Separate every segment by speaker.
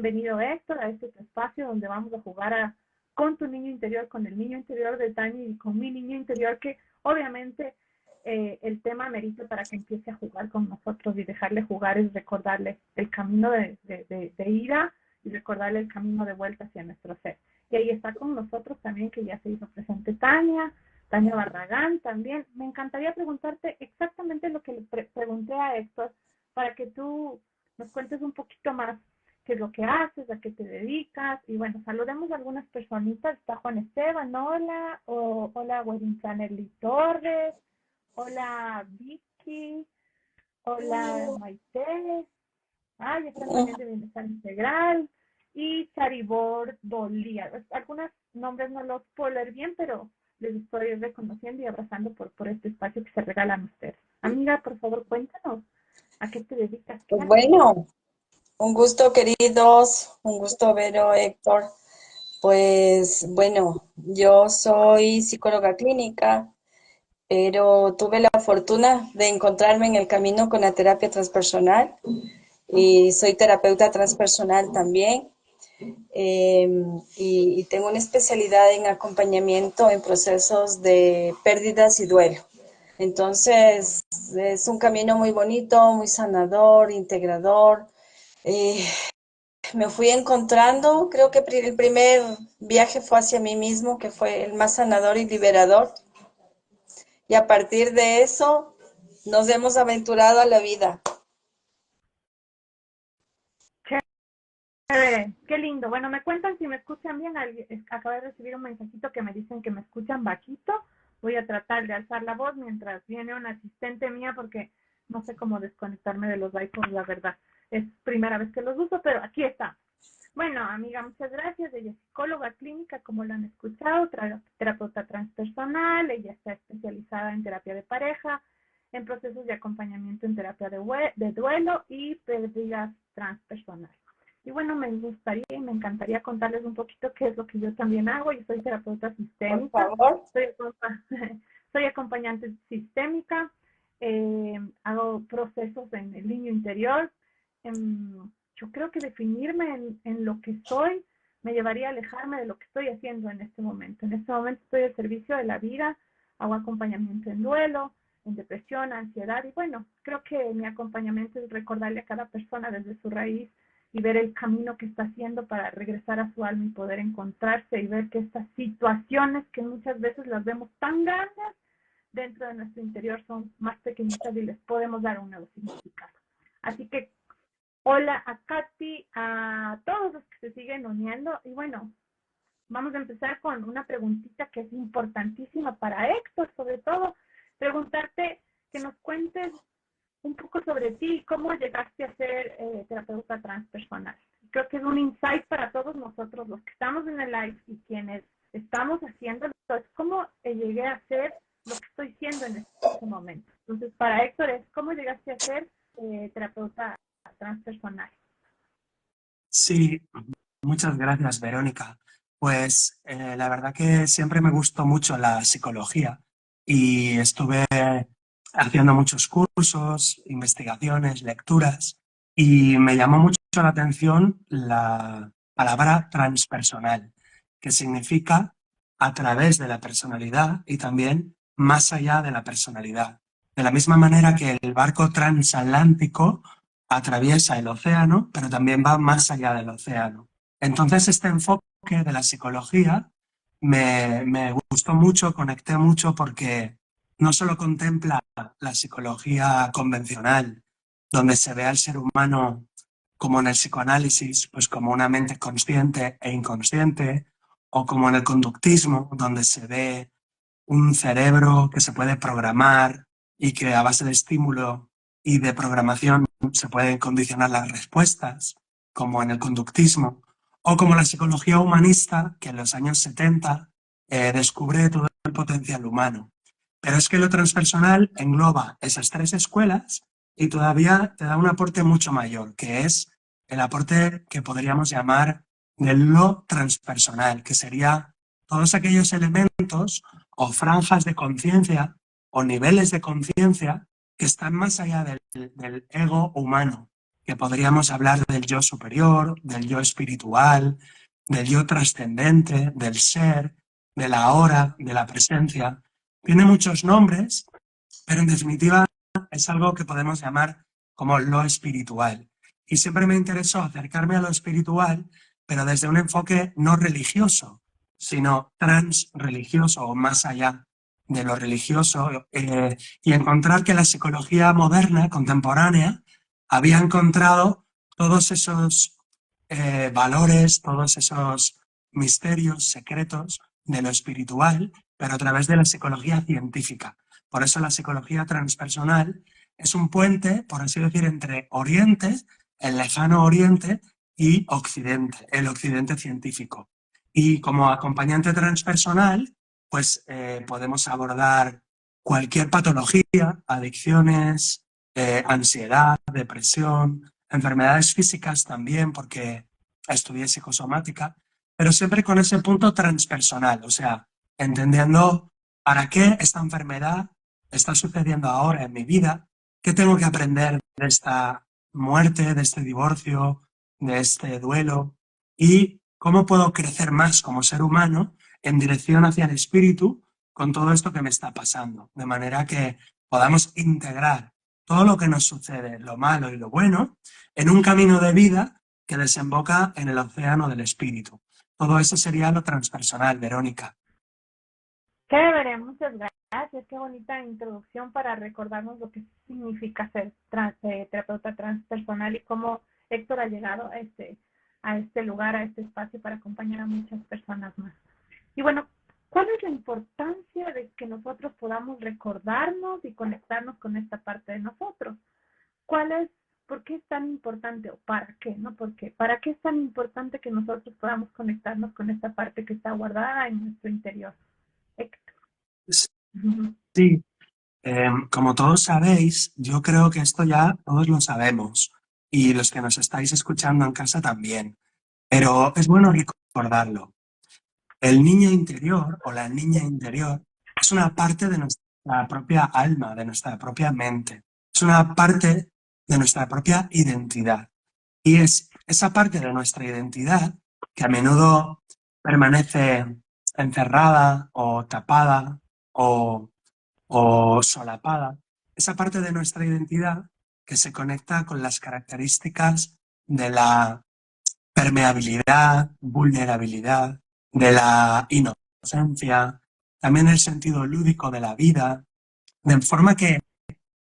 Speaker 1: Bienvenido, Héctor, a este espacio donde vamos a jugar con tu niño interior, con el niño interior de Tani y con mi niño interior, que obviamente el tema amerita para que empiece a jugar con nosotros, y dejarle jugar es recordarle el camino de ida y recordarle el camino de vuelta hacia nuestro ser. Y ahí está con nosotros también, que ya se hizo presente Tania Barragán también. Me encantaría preguntarte exactamente lo que le pregunté a Héctor, para que tú nos cuentes un poquito más qué es lo que haces, a qué te dedicas. Y bueno, saludemos a algunas personitas. Está Juan Esteban, hola. Hola, Wedding Planner Lee Torres. Hola, Vicky. Hola, Maite. Ya están también de Bienestar Integral. Y Charibor Dolía. Algunos nombres no los puedo leer bien, pero les estoy reconociendo y abrazando por este espacio que se regalan ustedes. Amiga, por favor, cuéntanos, ¿a qué te dedicas? ¿Qué
Speaker 2: Pues
Speaker 1: haces?
Speaker 2: bueno, un gusto, queridos, un gusto verlo, Héctor. Pues bueno, yo soy psicóloga clínica, pero tuve la fortuna de encontrarme en el camino con la terapia transpersonal y soy terapeuta transpersonal también. Y tengo una especialidad en acompañamiento en procesos de pérdidas y duelo. Entonces, es un camino muy bonito, muy sanador, integrador. Eh, Me fui encontrando, creo que el primer viaje fue hacia mí mismo, que fue el más sanador y liberador. Y a partir de eso nos hemos aventurado a la vida.
Speaker 1: Chévere, qué lindo. Bueno, me cuentan si me escuchan bien. Acabo de recibir un mensajito que me dicen que me escuchan bajito. Voy a tratar de alzar la voz mientras viene una asistente mía, porque no sé cómo desconectarme de los iPhones, la verdad. Es primera vez que los uso, pero aquí está. Bueno, amiga, muchas gracias. Ella es psicóloga clínica, como la han escuchado, terapeuta transpersonal. Ella está especializada en terapia de pareja, en procesos de acompañamiento en terapia de duelo y pérdidas transpersonales. Y bueno, me gustaría y me encantaría contarles un poquito qué es lo que yo también hago. Yo soy terapeuta
Speaker 2: Por
Speaker 1: sistémica,
Speaker 2: favor.
Speaker 1: soy, soy acompañante sistémica, hago procesos en el niño interior. Yo creo que definirme en lo que soy me llevaría a alejarme de lo que estoy haciendo en este momento. En este momento estoy al servicio de la vida, hago acompañamiento en duelo, en depresión, ansiedad, y bueno, creo que mi acompañamiento es recordarle a cada persona desde su raíz y ver el camino que está haciendo para regresar a su alma y poder encontrarse, y ver que estas situaciones que muchas veces las vemos tan grandes, dentro de nuestro interior son más pequeñitas y les podemos dar un nuevo significado. Así que hola a Katy, a todos los que se siguen uniendo. Y bueno, vamos a empezar con una preguntita que es importantísima para Héctor, sobre todo, preguntarte que nos cuentes un poco sobre ti, cómo llegaste a ser terapeuta transpersonal. Creo que es un insight para todos nosotros, los que estamos en el live y quienes estamos haciendo, es cómo llegué a ser lo que estoy siendo en este momento. Entonces, para Héctor es cómo llegaste a ser terapeuta transpersonal.
Speaker 3: Sí, muchas gracias, Verónica. Pues la verdad que siempre me gustó mucho la psicología y estuve haciendo muchos cursos, investigaciones, lecturas, y me llamó mucho la atención la palabra transpersonal, que significa a través de la personalidad y también más allá de la personalidad. De la misma manera que el barco transatlántico atraviesa el océano, pero también va más allá del océano. Entonces, este enfoque de la psicología me gustó mucho, conecté mucho, porque no solo contempla la psicología convencional, donde se ve al ser humano, como en el psicoanálisis, pues como una mente consciente e inconsciente, o como en el conductismo, donde se ve un cerebro que se puede programar y que a base de estímulo y de programación se pueden condicionar las respuestas, como en el conductismo, o como la psicología humanista, que en los años 70 descubre todo el potencial humano. Pero es que lo transpersonal engloba esas tres escuelas y todavía te da un aporte mucho mayor, que es el aporte que podríamos llamar del lo transpersonal, que sería todos aquellos elementos o franjas de conciencia o niveles de conciencia que están más allá del ego humano, que podríamos hablar del yo superior, del yo espiritual, del yo trascendente, del ser, de la hora, de la presencia. Tiene muchos nombres, pero en definitiva es algo que podemos llamar como lo espiritual. Y siempre me interesó acercarme a lo espiritual, pero desde un enfoque no religioso, sino transreligioso o más allá de lo religioso, y encontrar que la psicología moderna, contemporánea, había encontrado todos esos valores, todos esos misterios secretos de lo espiritual, pero a través de la psicología científica. Por eso la psicología transpersonal es un puente, por así decir, entre Oriente, el lejano Oriente, y Occidente, el Occidente científico. Y como acompañante transpersonal, pues podemos abordar cualquier patología, adicciones, ansiedad, depresión, enfermedades físicas también, porque estudié psicosomática, pero siempre con ese punto transpersonal, o sea, entendiendo para qué esta enfermedad está sucediendo ahora en mi vida, qué tengo que aprender de esta muerte, de este divorcio, de este duelo, y cómo puedo crecer más como ser humano en dirección hacia el espíritu con todo esto que me está pasando, de manera que podamos integrar todo lo que nos sucede, lo malo y lo bueno, en un camino de vida que desemboca en el océano del espíritu. Todo eso sería lo transpersonal, Verónica.
Speaker 1: Chévere, muchas gracias. Qué bonita introducción para recordarnos lo que significa ser terapeuta transpersonal y cómo Héctor ha llegado a este lugar, a este espacio para acompañar a muchas personas más. Y bueno, ¿cuál es la importancia de que nosotros podamos recordarnos y conectarnos con esta parte de nosotros? ¿Cuál es, por qué es tan importante o para qué? ¿No? ¿Por qué? ¿Para qué es tan importante que nosotros podamos conectarnos con esta parte que está guardada en nuestro interior? Héctor.
Speaker 3: Sí, como todos sabéis, yo creo que esto ya todos lo sabemos y los que nos estáis escuchando en casa también, pero es bueno recordarlo. El niño interior o la niña interior es una parte de nuestra propia alma, de nuestra propia mente, es una parte de nuestra propia identidad. Y es esa parte de nuestra identidad que a menudo permanece encerrada o tapada o solapada, esa parte de nuestra identidad que se conecta con las características de la permeabilidad, vulnerabilidad, de la inocencia, también el sentido lúdico de la vida, de forma que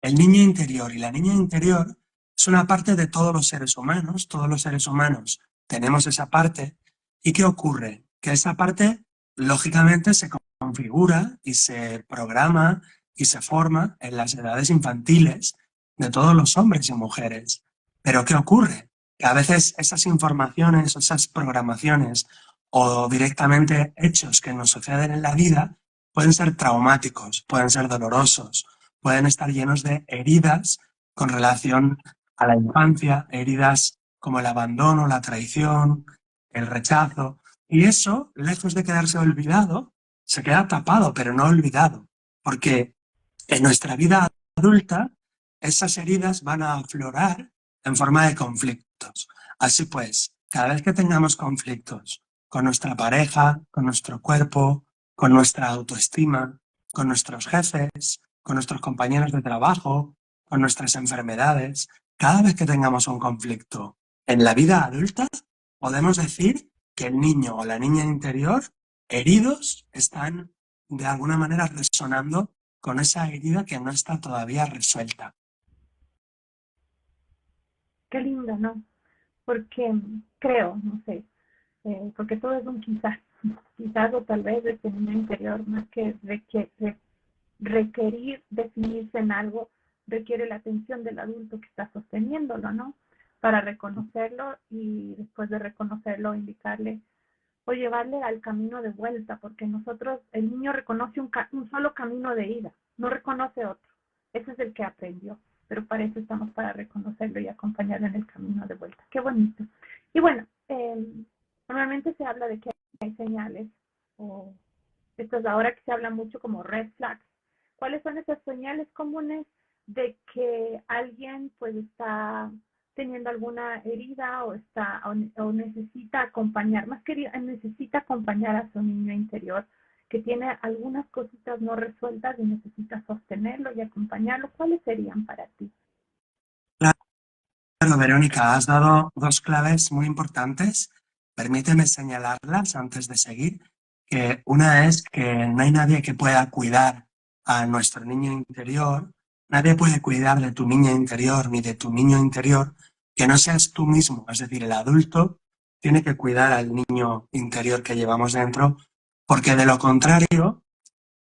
Speaker 3: el niño interior y la niña interior es una parte de todos los seres humanos tenemos esa parte. ¿Y qué ocurre? Que esa parte, lógicamente, se configura y se programa y se forma en las edades infantiles de todos los hombres y mujeres. Pero ¿qué ocurre? Que a veces esas informaciones, esas programaciones o directamente hechos que nos suceden en la vida pueden ser traumáticos, pueden ser dolorosos, pueden estar llenos de heridas con relación a la infancia, heridas como el abandono, la traición, el rechazo. Y eso, lejos de quedarse olvidado, se queda tapado, pero no olvidado. Porque en nuestra vida adulta, esas heridas van a aflorar en forma de conflictos. Así pues, cada vez que tengamos conflictos con nuestra pareja, con nuestro cuerpo, con nuestra autoestima, con nuestros jefes, con nuestros compañeros de trabajo, con nuestras enfermedades, cada vez que tengamos un conflicto en la vida adulta, podemos decir que el niño o la niña interior heridos están de alguna manera resonando con esa herida que no está todavía resuelta.
Speaker 1: Qué lindo, ¿no? Porque creo, no sé, porque todo es un quizás, quizás o tal vez desde mi interior, más que requerir definirse en algo, requiere la atención del adulto que está sosteniéndolo, ¿no? Para reconocerlo y después de reconocerlo, indicarle o llevarle al camino de vuelta, porque nosotros, el niño reconoce un solo camino de ida, no reconoce otro. Ese es el que aprendió, pero para eso estamos, para reconocerlo y acompañarlo en el camino de vuelta. Qué bonito. Y bueno, normalmente se habla de que hay señales, o esto es ahora que se habla mucho como red flags. ¿Cuáles son esas señales comunes de que alguien pues está teniendo alguna herida o necesita acompañar, más que necesita acompañar a su niño interior, que tiene algunas cositas no resueltas y necesita sostenerlo y acompañarlo? ¿Cuáles serían para ti?
Speaker 3: Claro, Verónica, has dado dos claves muy importantes. Permíteme señalarlas antes de seguir, que una es que no hay nadie que pueda cuidar a nuestro niño interior, nadie puede cuidar de tu niña interior ni de tu niño interior que no seas tú mismo. Es decir, el adulto tiene que cuidar al niño interior que llevamos dentro, porque de lo contrario,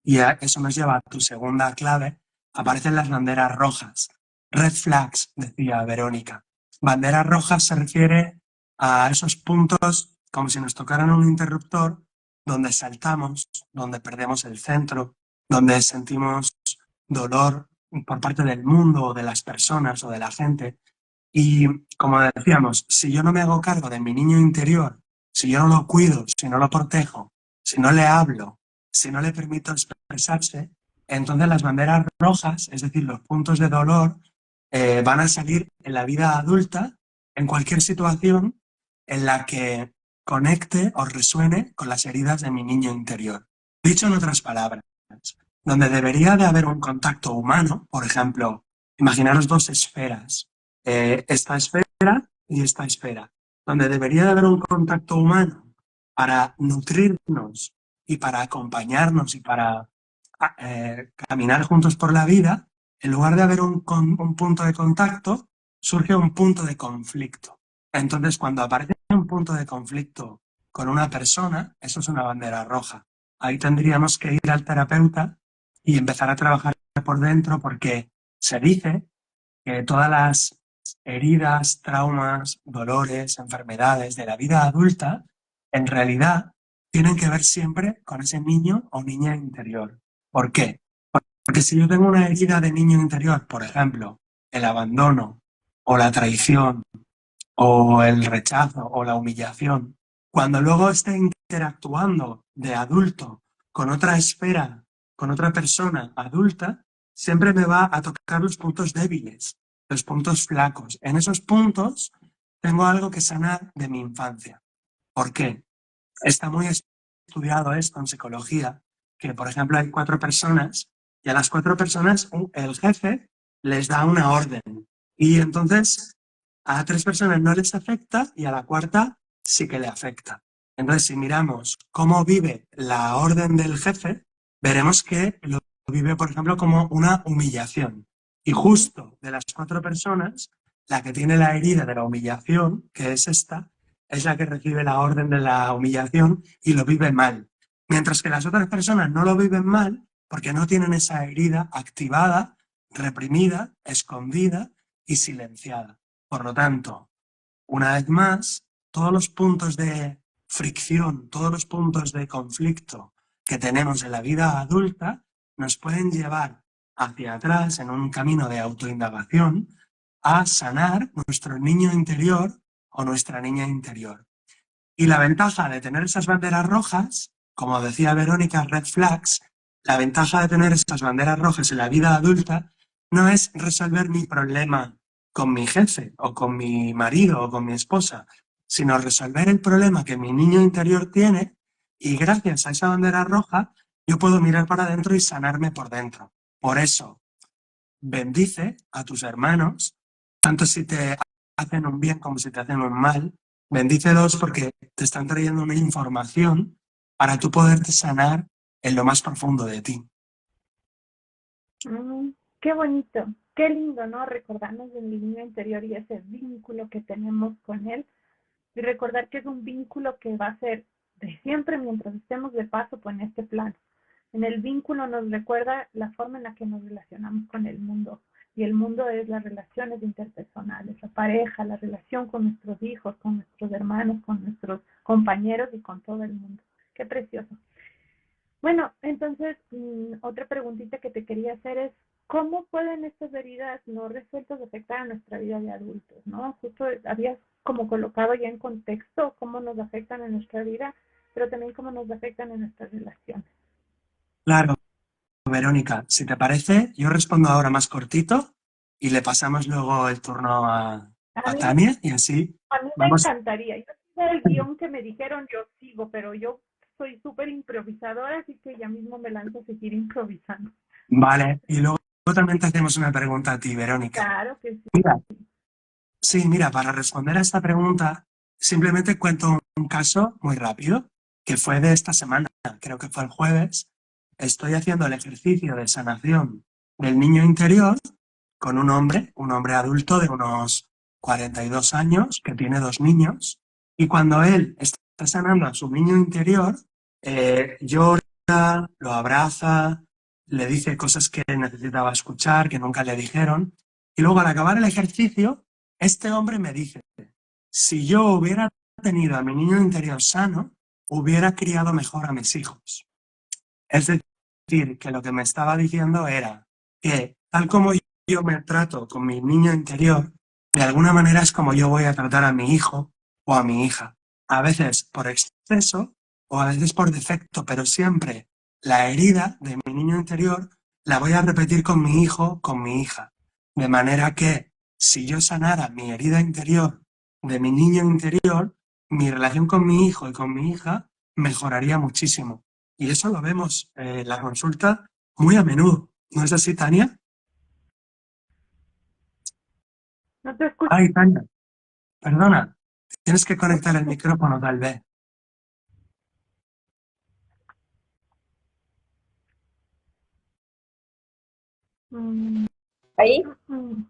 Speaker 3: y eso nos lleva a tu segunda clave, aparecen las banderas rojas. Red flags, decía Verónica. Banderas rojas se refiere a esos puntos como si nos tocaran un interruptor donde saltamos, donde perdemos el centro, donde sentimos dolor por parte del mundo o de las personas o de la gente. Y como decíamos, si yo no me hago cargo de mi niño interior, si yo no lo cuido, si no lo protejo, si no le hablo, si no le permito expresarse, entonces las banderas rojas, es decir, los puntos de dolor, van a salir en la vida adulta, en cualquier situación en la que conecte o resuene con las heridas de mi niño interior. Dicho en otras palabras, donde debería de haber un contacto humano, por ejemplo, imaginaros dos esferas, esta esfera y esta esfera, donde debería de haber un contacto humano para nutrirnos y para acompañarnos y para caminar juntos por la vida, en lugar de haber un punto de contacto, surge un punto de conflicto. Entonces, cuando aparece un punto de conflicto con una persona, eso es una bandera roja. Ahí tendríamos que ir al terapeuta y empezar a trabajar por dentro, porque se dice que todas las heridas, traumas, dolores, enfermedades de la vida adulta, en realidad tienen que ver siempre con ese niño o niña interior. ¿Por qué? Porque si yo tengo una herida de niño interior, por ejemplo, el abandono o la traición o el rechazo o la humillación, cuando luego esté interactuando de adulto con otra esfera, con otra persona adulta, siempre me va a tocar los puntos débiles, los puntos flacos. En esos puntos tengo algo que sanar de mi infancia. ¿Por qué? Está muy estudiado esto en psicología, que por ejemplo hay cuatro personas y a las cuatro personas el jefe les da una orden y entonces a tres personas no les afecta y a la cuarta sí que le afecta. Entonces, si miramos cómo vive la orden del jefe, veremos que lo vive, por ejemplo, como una humillación. Y justo de las cuatro personas, la que tiene la herida de la humillación, que es esta, es la que recibe la orden de la humillación y lo vive mal. Mientras que las otras personas no lo viven mal porque no tienen esa herida activada, reprimida, escondida y silenciada. Por lo tanto, una vez más, todos los puntos de fricción, todos los puntos de conflicto que tenemos en la vida adulta nos pueden llevar hacia atrás en un camino de autoindagación a sanar nuestro niño interior o nuestra niña interior. Y la ventaja de tener esas banderas rojas, como decía Verónica, red flags, la ventaja de tener esas banderas rojas en la vida adulta no es resolver mi problema con mi jefe o con mi marido o con mi esposa, sino resolver el problema que mi niño interior tiene y gracias a esa bandera roja yo puedo mirar para adentro y sanarme por dentro. Por eso, bendice a tus hermanos, tanto si te hacen un bien como si te hacen un mal. Bendícelos porque te están trayendo una información para tú poderte sanar en lo más profundo de ti.
Speaker 1: Qué bonito, qué lindo, ¿no? Recordarnos del niño interior y ese vínculo que tenemos con él. Y recordar que es un vínculo que va a ser de siempre mientras estemos de paso pues, en este plano. En el vínculo nos recuerda la forma en la que nos relacionamos con el mundo. Y el mundo es las relaciones interpersonales, la pareja, la relación con nuestros hijos, con nuestros hermanos, con nuestros compañeros y con todo el mundo. Qué precioso. Bueno, entonces, otra preguntita que te quería hacer es, ¿cómo pueden estas heridas no resueltas afectar a nuestra vida de adultos? ¿No? Justo habías como colocado ya en contexto cómo nos afectan en nuestra vida, pero también cómo nos afectan en nuestras relaciones.
Speaker 3: Claro, Verónica, si te parece, yo respondo ahora más cortito y le pasamos luego el turno
Speaker 1: A
Speaker 3: a
Speaker 1: mí,
Speaker 3: Tania y así
Speaker 1: a mí me
Speaker 3: vamos.
Speaker 1: encantaría. Yo sigo el guión que me dijeron, yo sigo, pero yo soy súper improvisadora, así que ya mismo me lanzo a seguir improvisando.
Speaker 3: Vale, y luego también te hacemos una pregunta a ti, Verónica.
Speaker 1: Claro que sí.
Speaker 3: Mira, sí, mira, para responder a esta pregunta, simplemente cuento un caso muy rápido, que fue de esta semana, creo que fue el jueves. Estoy haciendo el ejercicio de sanación del niño interior con un hombre adulto de unos 42 años, que tiene dos niños, y cuando él está sanando a su niño interior, llora, lo abraza, le dice cosas que necesitaba escuchar, que nunca le dijeron, y luego al acabar el ejercicio, este hombre me dice, si yo hubiera tenido a mi niño interior sano, hubiera criado mejor a mis hijos. Es decir, que lo que me estaba diciendo era que tal como yo me trato con mi niño interior, de alguna manera es como yo voy a tratar a mi hijo o a mi hija. A veces por exceso o a veces por defecto, pero siempre la herida de mi niño interior la voy a repetir con mi hijo, con mi hija. De manera que si yo sanara mi herida interior de mi niño interior, mi relación con mi hijo y con mi hija mejoraría muchísimo. Y eso lo vemos en la consulta muy a menudo. ¿No es así, Tania?
Speaker 1: No te escucho.
Speaker 3: Ay, Tania, perdona. Tienes que conectar el micrófono, tal vez.
Speaker 1: Mm,
Speaker 2: ¿Ahí?
Speaker 1: mm.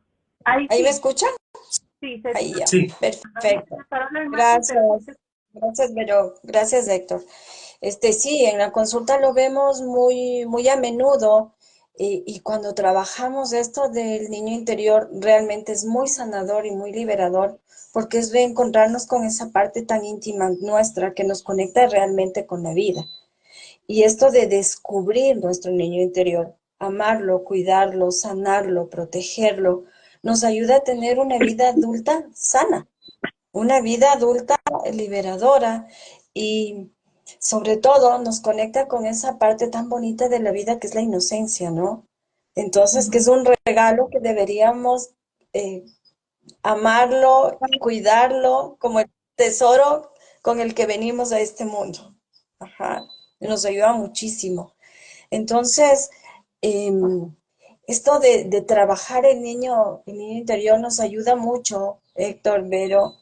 Speaker 1: Ahí
Speaker 2: ¿Ahí me
Speaker 1: sí,
Speaker 2: escuchan?
Speaker 1: sí,
Speaker 2: Ahí ya.
Speaker 3: Sí.
Speaker 2: Perfecto.
Speaker 1: para hablar más
Speaker 2: Gracias.
Speaker 1: interesante.
Speaker 2: Gracias, Vero. Gracias, Héctor. Sí, en la consulta lo vemos muy, muy a menudo y cuando trabajamos esto del niño interior realmente es muy sanador y muy liberador porque es reencontrarnos con esa parte tan íntima nuestra que nos conecta realmente con la vida. Y esto de descubrir nuestro niño interior, amarlo, cuidarlo, sanarlo, protegerlo, nos ayuda a tener una vida adulta sana, una vida adulta liberadora y sobre todo nos conecta con esa parte tan bonita de la vida que es la inocencia, ¿no? Entonces, que es un regalo que deberíamos eh, amarlo, cuidarlo como el tesoro con el que venimos a este mundo. Ajá, nos ayuda muchísimo. Entonces, em, esto de trabajar el niño interior nos ayuda mucho, Héctor, Vero,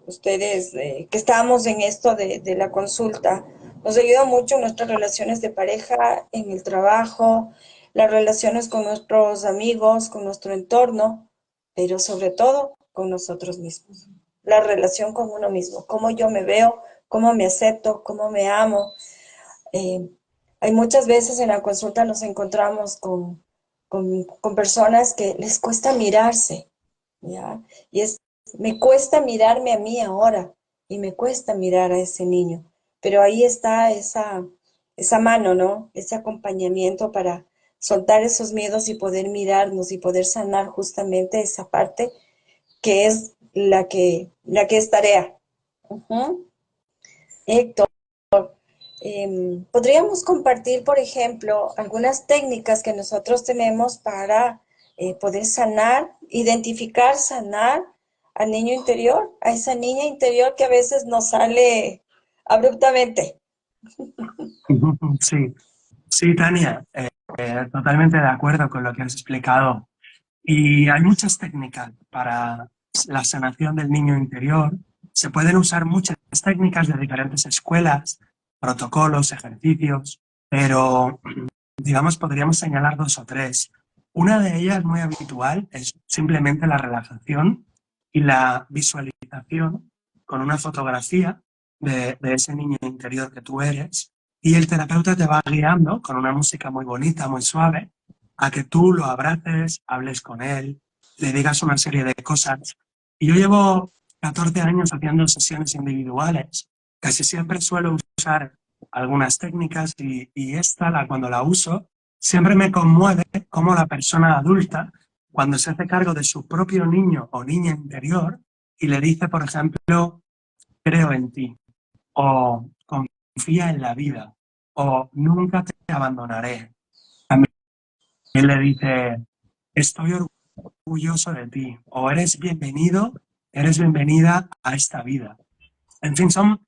Speaker 2: ustedes que estamos en esto de la consulta, nos ayuda mucho en nuestras relaciones de pareja, en el trabajo, las relaciones con nuestros amigos, con nuestro entorno, pero sobre todo con nosotros mismos. La relación con uno mismo, cómo yo me veo, cómo me acepto, cómo me amo. Eh, Hay muchas veces en la consulta nos encontramos con personas que les cuesta mirarse, ¿ya? Y me cuesta mirarme a mí ahora y me cuesta mirar a ese niño. Pero ahí está esa mano, ¿no? Ese acompañamiento para soltar esos miedos y poder mirarnos y poder sanar justamente esa parte que es la que es tarea. Ujú. Héctor, podríamos compartir, por ejemplo, algunas técnicas que nosotros tenemos para poder sanar, identificar, sanar al niño interior, a esa niña interior que a veces nos sale abruptamente.
Speaker 3: Sí, sí, Tania, totalmente de acuerdo con lo que has explicado. Y hay muchas técnicas para la sanación del niño interior. Se pueden usar muchas técnicas de diferentes escuelas, protocolos, ejercicios, pero digamos, podríamos señalar dos o tres. Una de ellas muy habitual es simplemente la relajación y la visualización con una fotografía de ese niño interior que tú eres, y el terapeuta te va guiando con una música muy bonita, muy suave, a que tú lo abraces, hables con él, le digas una serie de cosas. Y yo llevo 14 años haciendo sesiones individuales. Casi siempre suelo usar algunas técnicas y esta, cuando la uso, siempre me conmueve cómo la persona adulta, cuando se hace cargo de su propio niño o niña interior y le dice, por ejemplo, creo en ti, o confía en la vida, o nunca te abandonaré. También le dice, estoy orgulloso de ti, o eres bienvenido, eres bienvenida a esta vida. En fin, son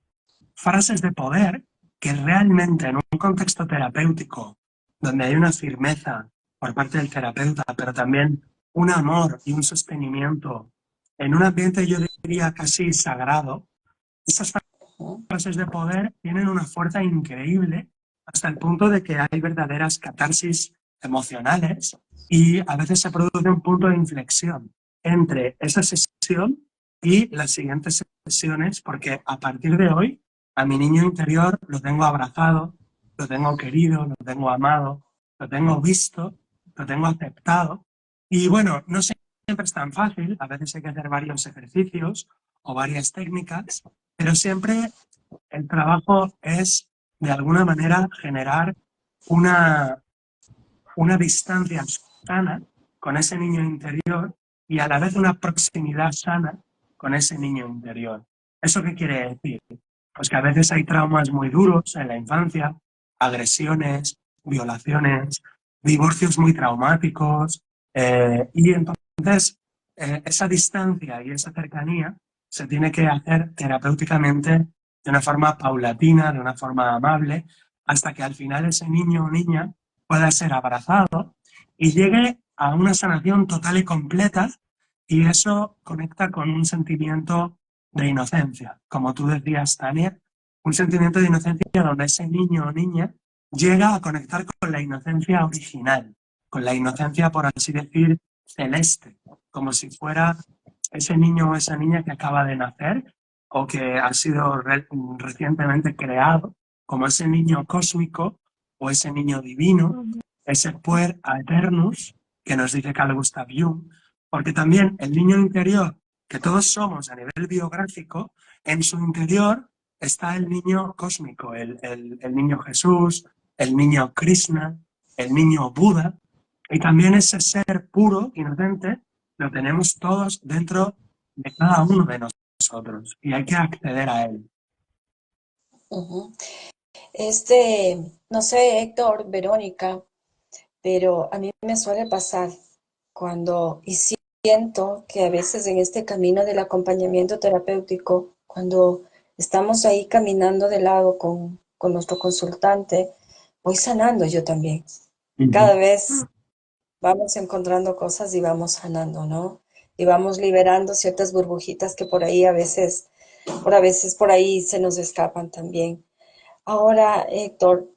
Speaker 3: frases de poder que realmente en un contexto terapéutico, donde hay una firmeza por parte del terapeuta, pero también un amor y un sostenimiento, en un ambiente yo diría casi sagrado, esas
Speaker 2: Ujú,
Speaker 3: frases de poder tienen una fuerza increíble hasta el punto de que hay verdaderas catarsis emocionales y a veces se produce un punto de inflexión entre esa sesión y las siguientes sesiones, porque a partir de hoy a mi niño interior lo tengo abrazado, lo tengo querido, lo tengo amado, lo tengo visto, lo tengo aceptado. Y bueno, no siempre es tan fácil, a veces hay que hacer varios ejercicios o varias técnicas, pero siempre el trabajo es, de alguna manera, generar una, una distancia sana con ese niño interior y a la vez una proximidad sana con ese niño interior. ¿Eso qué quiere decir? Pues que a veces hay traumas muy duros en la infancia, agresiones, violaciones, divorcios muy traumáticos, y entonces esa distancia y esa cercanía se tiene que hacer terapéuticamente de una forma paulatina, de una forma amable, hasta que al final ese niño o niña pueda ser abrazado y llegue a una sanación total y completa, y eso conecta con un sentimiento de inocencia, como tú decías, Tania, un sentimiento de inocencia donde ese niño o niña llega a conectar con la inocencia original, con la inocencia, por así decir, celeste, como si fuera ese niño o esa niña que acaba de nacer o que ha sido recientemente creado, como ese niño cósmico o ese niño divino,
Speaker 1: Ujú.
Speaker 3: ese puer aeternus que nos dice Carl Gustav Jung, porque también el niño interior que todos somos a nivel biográfico, en su interior está el niño cósmico, el niño Jesús, el niño Krishna, el niño Buda, y también ese ser puro, inocente, lo tenemos todos dentro de cada uno de nosotros y hay que acceder a él.
Speaker 2: ujú. No sé, Héctor, Verónica, pero a mí me suele pasar y siento que a veces en este camino del acompañamiento terapéutico, cuando estamos ahí caminando de lado con nuestro consultante, voy sanando yo también. Cada vez vamos encontrando cosas y vamos sanando, ¿no? Y vamos liberando ciertas burbujitas que a veces por ahí se nos escapan también. Ahora, Héctor,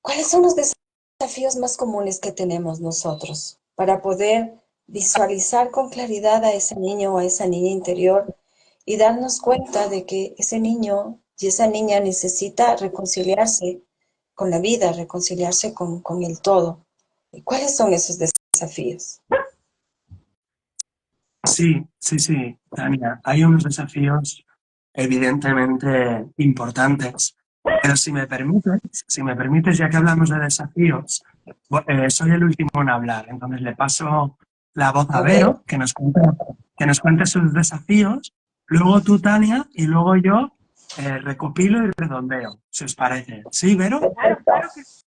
Speaker 2: ¿cuáles son los desafíos más comunes que tenemos nosotros para poder visualizar con claridad a ese niño o a esa niña interior y darnos cuenta de que ese niño y esa niña necesita reconciliarse con la vida, reconciliarse con el todo? ¿Y cuáles son esos desafíos?
Speaker 3: Sí, sí, sí, Tania, hay unos desafíos evidentemente importantes, pero si me permites, ya que hablamos de desafíos, soy el último en hablar, entonces le paso la voz a
Speaker 2: A ver,
Speaker 3: Vero, que nos cuente sus desafíos, luego tú, Tania, y luego yo recopilo y redondeo, si os parece. ¿Sí, Vero?
Speaker 1: Claro,
Speaker 2: perfecto.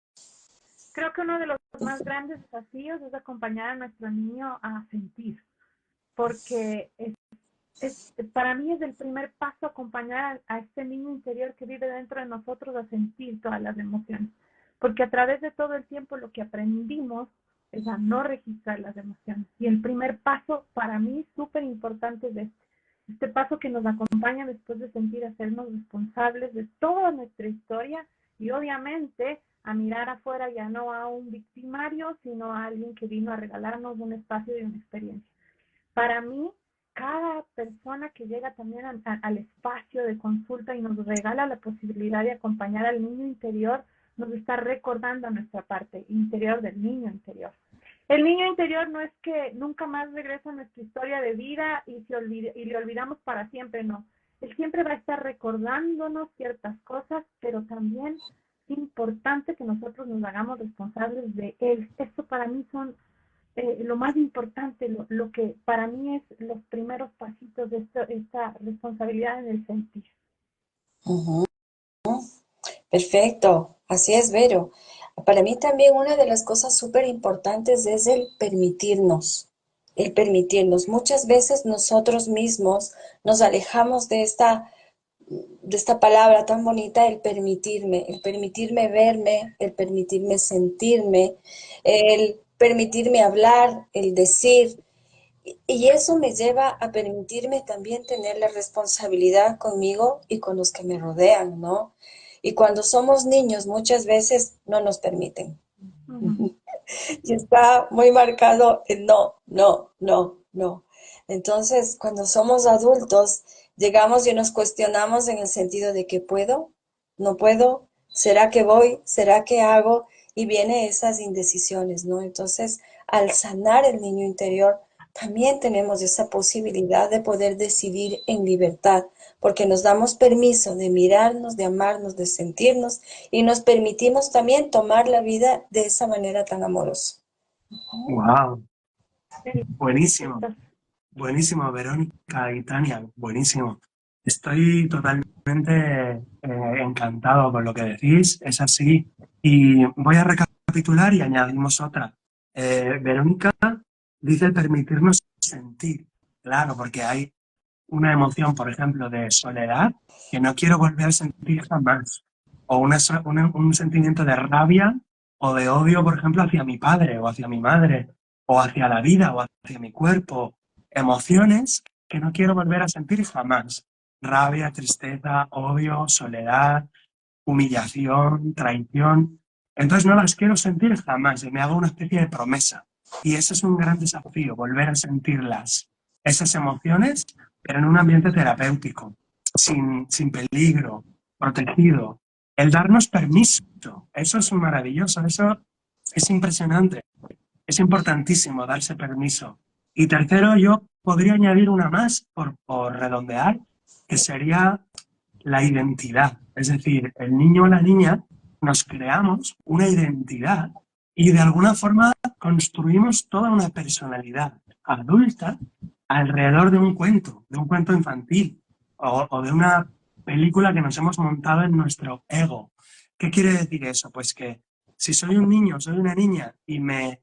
Speaker 1: creo que uno de los más grandes desafíos es acompañar a nuestro niño a sentir, porque para mí es el primer paso acompañar a este niño interior que vive dentro de nosotros a sentir todas las emociones, porque a través de todo el tiempo lo que aprendimos es a no registrar las emociones. Y el primer paso para mí súper importante es este paso que nos acompaña después de sentir, hacernos responsables de toda nuestra historia y obviamente a mirar afuera ya no a un victimario, sino a alguien que vino a regalarnos un espacio y una experiencia. Para mí, cada persona que llega también al espacio de consulta y nos regala la posibilidad de acompañar al niño interior, nos está recordando nuestra parte interior del niño interior. El niño interior no es que nunca más regresa a nuestra historia de vida y le olvidamos para siempre, no. Él siempre va a estar recordándonos ciertas cosas, pero también es importante que nosotros nos hagamos responsables de él. Esto para mí son lo más importante, lo que para mí es los primeros pasitos de esta responsabilidad en el sentir.
Speaker 2: Ujú, perfecto, así es, Vero. Para mí también una de las cosas súper importantes es el permitirnos. el permitirnos. Muchas veces nosotros mismos nos alejamos de esta palabra tan bonita, el permitirme verme, el permitirme sentirme, el permitirme hablar, el decir. Y eso me lleva a permitirme también tener la responsabilidad conmigo y con los que me rodean, ¿no? Y cuando somos niños muchas veces no nos permiten.
Speaker 1: Ujú.
Speaker 2: Y está muy marcado el no, no, no, no. Entonces, cuando somos adultos, llegamos y nos cuestionamos en el sentido de que puedo, no puedo, será que voy, será que hago, y vienen esas indecisiones, ¿no? Entonces, al sanar el niño interior, también tenemos esa posibilidad de poder decidir en libertad, porque nos damos permiso de mirarnos, de amarnos, de sentirnos y nos permitimos también tomar la vida de esa manera tan amorosa.
Speaker 3: ¡Wow!
Speaker 1: Sí,
Speaker 3: Buenísimo,
Speaker 1: estás-
Speaker 3: buenísimo, Verónica y Tania, buenísimo. Estoy totalmente encantado con lo que decís, es así. Y voy a recapitular y añadimos otra. Verónica dice permitirnos sentir, claro, porque hay una emoción, por ejemplo, de soledad que no quiero volver a sentir jamás, o un sentimiento de rabia o de odio, por ejemplo, hacia mi padre o hacia mi madre, o hacia la vida o hacia mi cuerpo, emociones que no quiero volver a sentir jamás, rabia, tristeza, odio, soledad, humillación, traición. Entonces no las quiero sentir jamás y me hago una especie de promesa. Y ese es un gran desafío, volver a sentirlas, esas emociones, pero en un ambiente terapéutico, sin peligro, protegido. El darnos permiso, eso es maravilloso, eso es impresionante. Es importantísimo darse permiso. Y tercero, yo podría añadir una más por redondear, que sería la identidad. Es decir, el niño o la niña nos creamos una identidad y de alguna forma construimos toda una personalidad adulta alrededor de un cuento infantil o de una película que nos hemos montado en nuestro ego. ¿Qué quiere decir eso? Pues que si soy un niño, soy una niña y me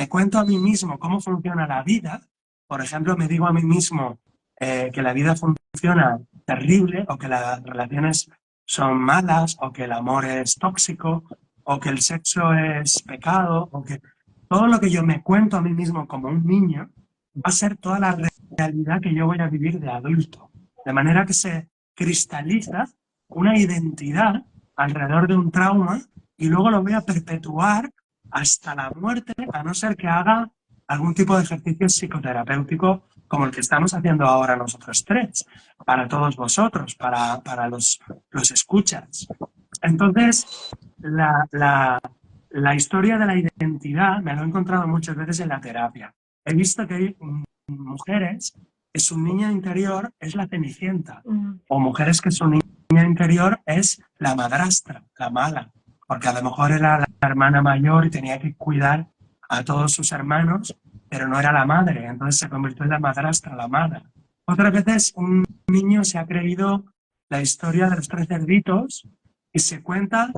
Speaker 3: cuento a mí mismo cómo funciona la vida, por ejemplo, me digo a mí mismo que la vida funciona terrible o que las relaciones son malas o que el amor es tóxico o que el sexo es pecado o que todo lo que yo me cuento a mí mismo como un niño va a ser toda la realidad que yo voy a vivir de adulto. De manera que se cristaliza una identidad alrededor de un trauma y luego lo voy a perpetuar hasta la muerte, a no ser que haga algún tipo de ejercicio psicoterapéutico como el que estamos haciendo ahora nosotros tres, para todos vosotros, para los escuchas. Entonces, la historia de la identidad me lo he encontrado muchas veces en la terapia. He visto que hay mujeres que su niña interior es la Cenicienta,
Speaker 1: mm,
Speaker 3: o mujeres que su niña interior es la madrastra, la mala, porque a lo mejor era la hermana mayor y tenía que cuidar a todos sus hermanos, pero no era la madre, entonces se convirtió en la madrastra, la mala. Otras veces un niño se ha creído la historia de los tres cerditos y se cuenta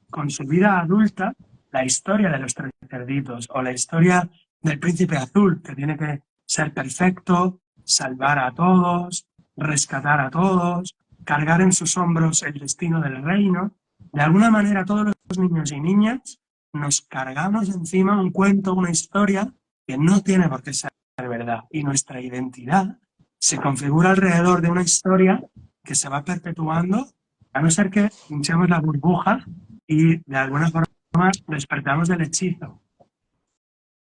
Speaker 3: con su vida adulta la historia de los tres cerditos o la historia del príncipe azul, que tiene que ser perfecto, salvar a todos, rescatar a todos, cargar en sus hombros el destino del reino. De alguna manera todos los niños y niñas nos cargamos encima un cuento, una historia que no tiene por qué ser verdad. Y nuestra identidad se configura alrededor de una historia que se va perpetuando, a no ser que pinchemos la burbuja y de alguna forma despertamos del hechizo.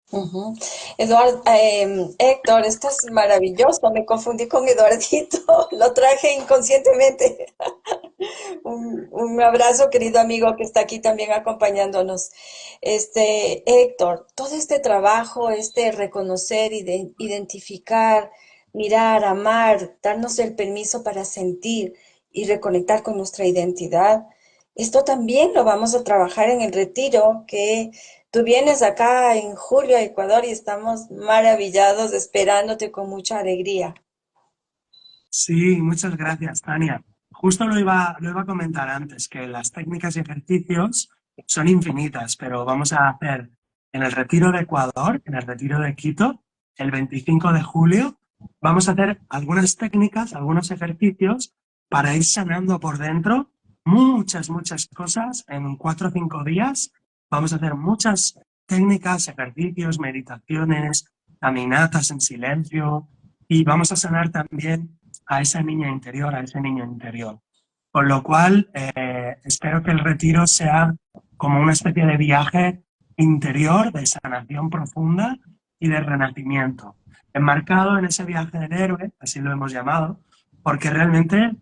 Speaker 2: Ujú. Héctor, esto es maravilloso. Me confundí con Eduardito. Lo traje inconscientemente. Un abrazo, querido amigo, que está aquí también acompañándonos. Héctor, todo este trabajo, este reconocer, identificar, mirar, amar, darnos el permiso para sentir y reconectar con nuestra identidad, esto también lo vamos a trabajar en el retiro que tú vienes acá en julio a Ecuador y estamos maravillados esperándote con mucha alegría.
Speaker 3: Sí, muchas gracias, Tania. Justo lo iba a comentar antes, que las técnicas y ejercicios son infinitas, pero vamos a hacer en el retiro de Ecuador, en el retiro de Quito, el 25 de julio, vamos a hacer algunas técnicas, algunos ejercicios para ir sanando por dentro muchas cosas en 4 o 5 días. Vamos a hacer muchas técnicas, ejercicios, meditaciones, caminatas en silencio y vamos a sanar también a esa niña interior, a ese niño interior. Con lo cual, espero que el retiro sea como una especie de viaje interior, de sanación profunda y de renacimiento. Enmarcado en ese viaje del héroe, así lo hemos llamado, porque realmente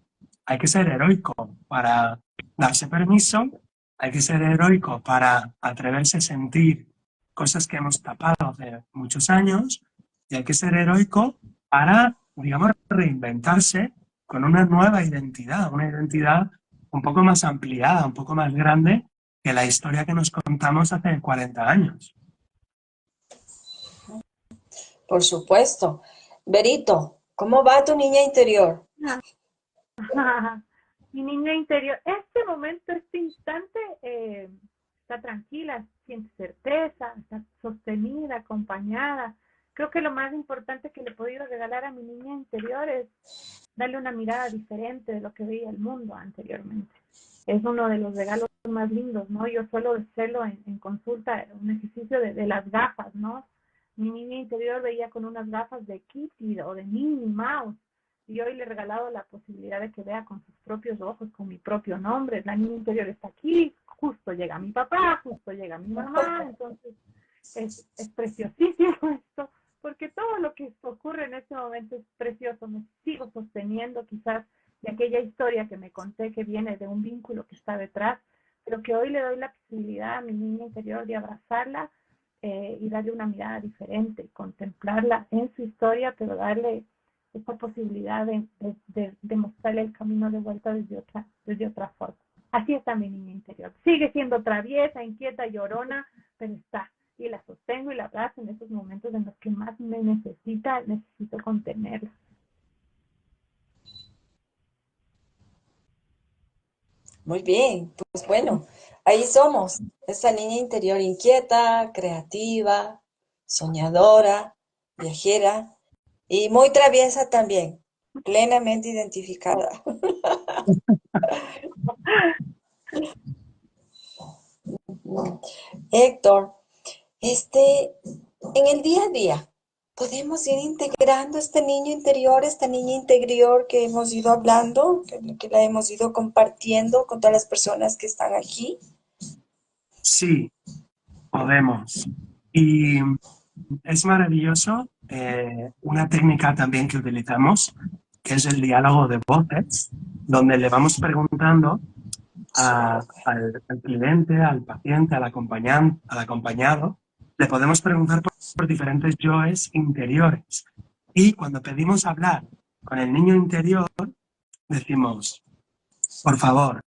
Speaker 3: hay que ser heroico para darse permiso, hay que ser heroico para atreverse a sentir cosas que hemos tapado hace muchos años y hay que ser heroico para, digamos, reinventarse con una nueva identidad, una identidad un poco más ampliada, un poco más grande que la historia que nos contamos hace 40 años.
Speaker 2: Por supuesto. Berito, ¿cómo va tu niña interior?
Speaker 1: Mi niña interior, este momento, este instante, está tranquila, siente certeza, está sostenida, acompañada. Creo que lo más importante que le he podido regalar a mi niña interior es darle una mirada diferente de lo que veía el mundo anteriormente. Es uno de los regalos más lindos, ¿no? Yo suelo hacerlo en consulta, un ejercicio de las gafas, ¿no? Mi niña interior veía con unas gafas de Kitty o de Minnie Mouse, y hoy le he regalado la posibilidad de que vea con sus propios ojos, con mi propio nombre. La niña interior está aquí, justo llega mi papá, justo llega mi mamá, entonces es preciosísimo esto, porque todo lo que ocurre en este momento es precioso. Me sigo sosteniendo quizás de aquella historia que me conté que viene de un vínculo que está detrás, pero que hoy le doy la posibilidad a mi niña interior de abrazarla y darle una mirada diferente, contemplarla en su historia, pero darle esta posibilidad de mostrarle el camino de vuelta desde otra forma. Así está mi niña interior. Sigue siendo traviesa, inquieta, llorona, pero está. Y la sostengo y la abrazo en esos momentos en los que más me necesito contenerla.
Speaker 2: Muy bien, pues bueno, ahí somos, esa niña interior inquieta, creativa, soñadora, viajera y muy traviesa también, plenamente identificada. Héctor, en el día a día, podemos ir integrando este niño interior, esta niña interior que hemos ido hablando, que la hemos ido compartiendo con todas las personas que están aquí.
Speaker 3: Sí, podemos. Y es maravilloso una técnica también que utilizamos, que es el diálogo de voces, donde le vamos preguntando al cliente, al paciente, al acompañado, le podemos preguntar por diferentes yoes interiores. Y cuando pedimos hablar con el niño interior, decimos, por favor,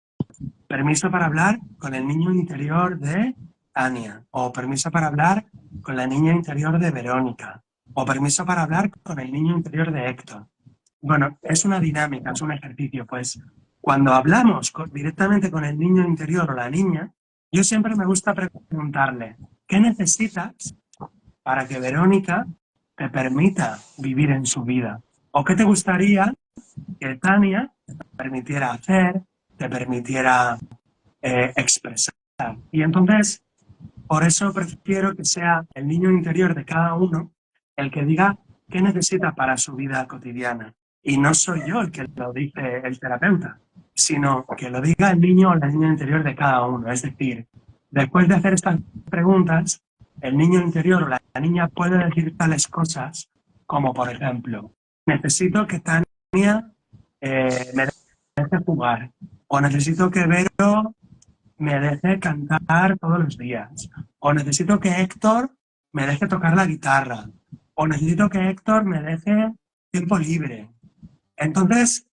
Speaker 3: permiso para hablar con el niño interior de Tania, o permiso para hablar con la niña interior de Verónica, o permiso para hablar con el niño interior de Héctor. Bueno, es una dinámica, es un ejercicio, pues cuando hablamos directamente con el niño interior o la niña, yo siempre me gusta preguntarle, ¿qué necesitas para que Verónica te permita vivir en su vida? ¿O qué te gustaría que Tania te permitiera hacer, te permitiera expresar? Y entonces, por eso prefiero que sea el niño interior de cada uno el que diga qué necesita para su vida cotidiana. Y no soy yo el que lo dice el terapeuta, sino que lo diga el niño o la niña interior de cada uno. Es decir, después de hacer estas preguntas, el niño interior o la niña puede decir tales cosas como, por ejemplo, necesito que Tania me deje jugar, o necesito que Vero me deje cantar todos los días, o necesito que Héctor me deje tocar la guitarra, o necesito que Héctor me deje tiempo libre. Entonces,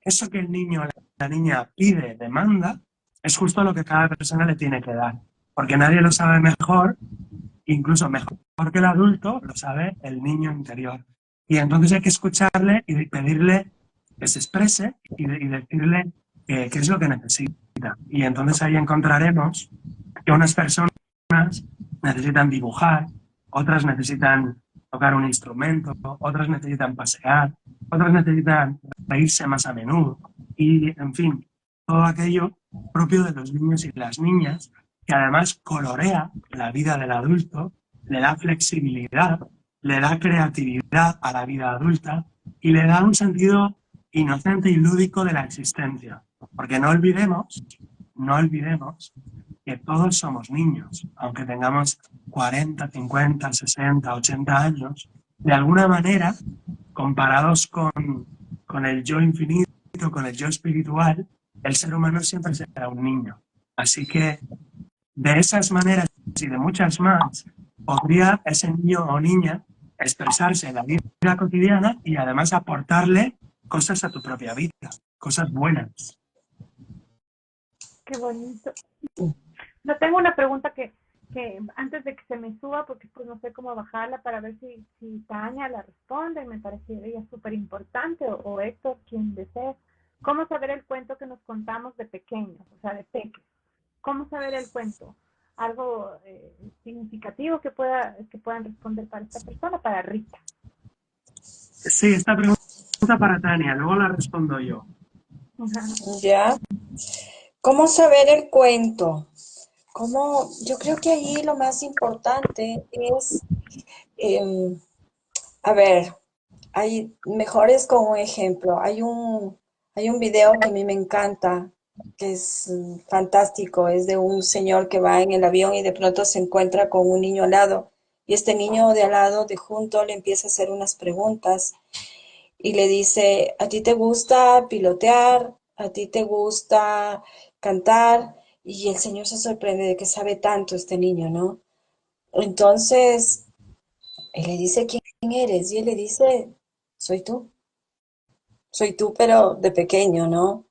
Speaker 3: eso que el niño o la niña pide, demanda, es justo lo que cada persona le tiene que dar, porque nadie lo sabe mejor, incluso mejor que el adulto, lo sabe el niño interior. Y entonces hay que escucharle y pedirle que se exprese y decirle qué es lo que necesita. Y entonces ahí encontraremos que unas personas necesitan dibujar, otras necesitan tocar un instrumento, otros necesitan pasear, otros necesitan reírse más a menudo y, en fin, todo aquello propio de los niños y las niñas que además colorea la vida del adulto, le da flexibilidad, le da creatividad a la vida adulta y le da un sentido inocente y lúdico de la existencia. Porque no olvidemos que todos somos niños, aunque tengamos 40, 50, 60, 80 años, de alguna manera, comparados con el yo infinito, con el yo espiritual, el ser humano siempre será un niño. Así que de esas maneras y de muchas más, podría ese niño o niña expresarse en la vida cotidiana y además aportarle cosas a tu propia vida, cosas buenas.
Speaker 1: Qué bonito. Yo tengo una pregunta que antes de que se me suba, porque pues no sé cómo bajarla para ver si Tania la responde, me parecería súper importante, o Héctor, quien desee. ¿Cómo saber el cuento que nos contamos de pequeños, o sea, de pequeños? ¿Cómo saber el cuento? Algo significativo que puedan responder para esta persona, para Rita.
Speaker 3: Sí, esta pregunta para Tania, luego la respondo yo.
Speaker 2: Ya. ¿Cómo saber el cuento? Yo creo que ahí lo más importante es, a ver, hay mejores con un ejemplo. Hay un video que a mí me encanta, que es fantástico. Es de un señor que va en el avión y de pronto se encuentra con un niño al lado. Y este niño de al lado, de junto, le empieza a hacer unas preguntas y le dice, ¿a ti te gusta pilotear? ¿A ti te gusta cantar? Y el señor se sorprende de que sabe tanto este niño, ¿no? Entonces, él le dice, ¿quién eres? Y él le dice, soy tú, pero de pequeño, ¿no?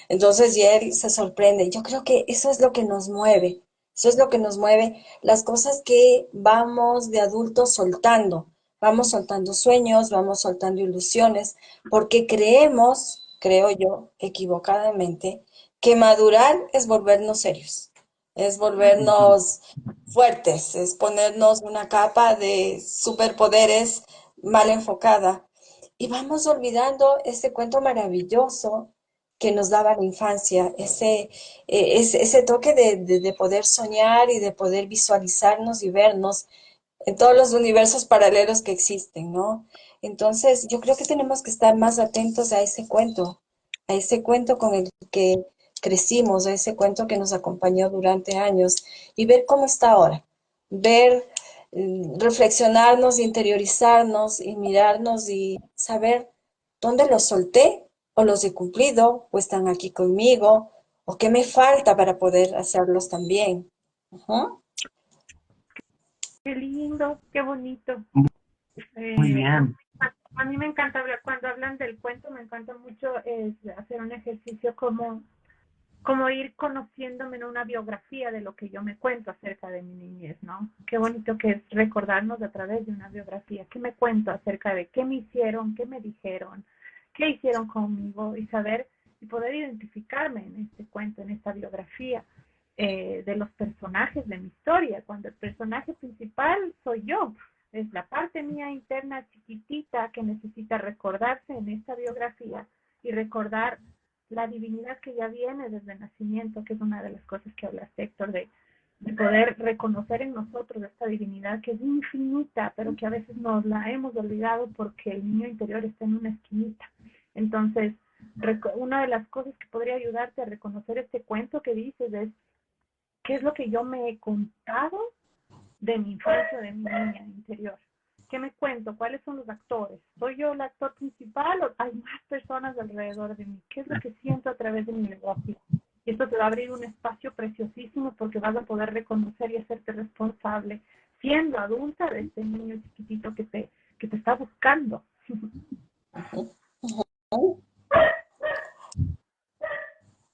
Speaker 2: Entonces, y él se sorprende. Yo creo que eso es lo que nos mueve, eso es lo que nos mueve, las cosas que vamos de adultos soltando. Vamos soltando sueños, vamos soltando ilusiones, porque creemos, creo yo, equivocadamente, que madurar es volvernos serios, es volvernos fuertes, es ponernos una capa de superpoderes mal enfocada. Y vamos olvidando ese cuento maravilloso que nos daba la infancia, ese toque de poder soñar y de poder visualizarnos y vernos en todos los universos paralelos que existen, ¿no? Entonces, yo creo que tenemos que estar más atentos a ese cuento con el que crecimos, a ese cuento que nos acompañó durante años y ver cómo está ahora, ver, reflexionarnos, interiorizarnos y mirarnos y saber dónde los solté o los he cumplido o están aquí conmigo o qué me falta para poder hacerlos también. Uh-huh.
Speaker 1: Qué lindo, qué bonito.
Speaker 3: Muy bien.
Speaker 1: A mí me encanta hablar, cuando hablan del cuento, me encanta mucho hacer un ejercicio como ir conociéndome en una biografía de lo que yo me cuento acerca de mi niñez, ¿no? Qué bonito que es recordarnos a través de una biografía, qué me cuento acerca de qué me hicieron, qué me dijeron, qué hicieron conmigo y saber y poder identificarme en este cuento, en esta biografía de los personajes de mi historia, cuando el personaje principal soy yo, es la parte mía interna chiquitita que necesita recordarse en esta biografía y recordar la divinidad que ya viene desde el nacimiento, que es una de las cosas que hablaste, Héctor, de poder reconocer en nosotros esta divinidad que es infinita, pero que a veces nos la hemos olvidado porque el niño interior está en una esquinita. Entonces, una de las cosas que podría ayudarte a reconocer este cuento que dices es qué es lo que yo me he contado de mi infancia, de mi niña interior. ¿Qué me cuento? ¿Cuáles son los actores? ¿Soy yo el actor principal o hay más personas alrededor de mí? ¿Qué es lo que siento a través de mi negocio? Y esto te va a abrir un espacio preciosísimo porque vas a poder reconocer y hacerte responsable siendo adulta de este niño chiquitito que te está buscando.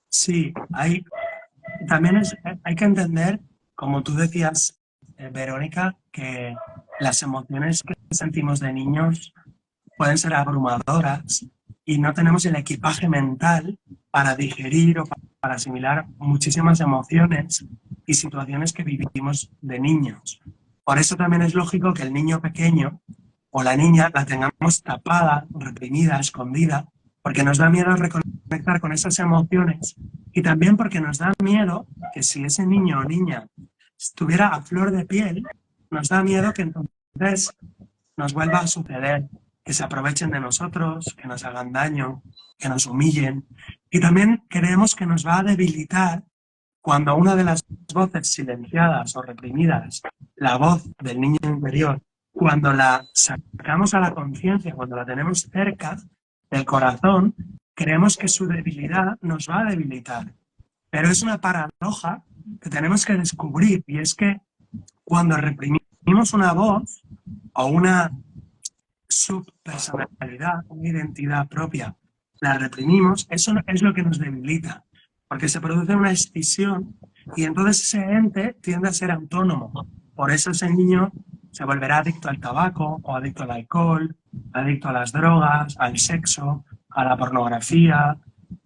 Speaker 3: Sí, también hay que entender, como tú decías, Verónica, que las emociones que sentimos de niños pueden ser abrumadoras y no tenemos el equipaje mental para digerir o para asimilar muchísimas emociones y situaciones que vivimos de niños. Por eso también es lógico que el niño pequeño o la niña la tengamos tapada, reprimida, escondida, porque nos da miedo reconectar con esas emociones y también porque nos da miedo que si ese niño o niña estuviera a flor de piel, nos da miedo que entonces nos vuelva a suceder, que se aprovechen de nosotros, que nos hagan daño, que nos humillen. Y también creemos que nos va a debilitar cuando una de las voces silenciadas o reprimidas, la voz del niño interior, cuando la sacamos a la conciencia, cuando la tenemos cerca del corazón, creemos que su debilidad nos va a debilitar. Pero es una paradoja que tenemos que descubrir, y es que cuando reprimimos una voz o una subpersonalidad, una identidad propia, la reprimimos, eso es lo que nos debilita, porque se produce una escisión y entonces ese ente tiende a ser autónomo. Por eso ese niño se volverá adicto al tabaco o adicto al alcohol, adicto a las drogas, al sexo, a la pornografía,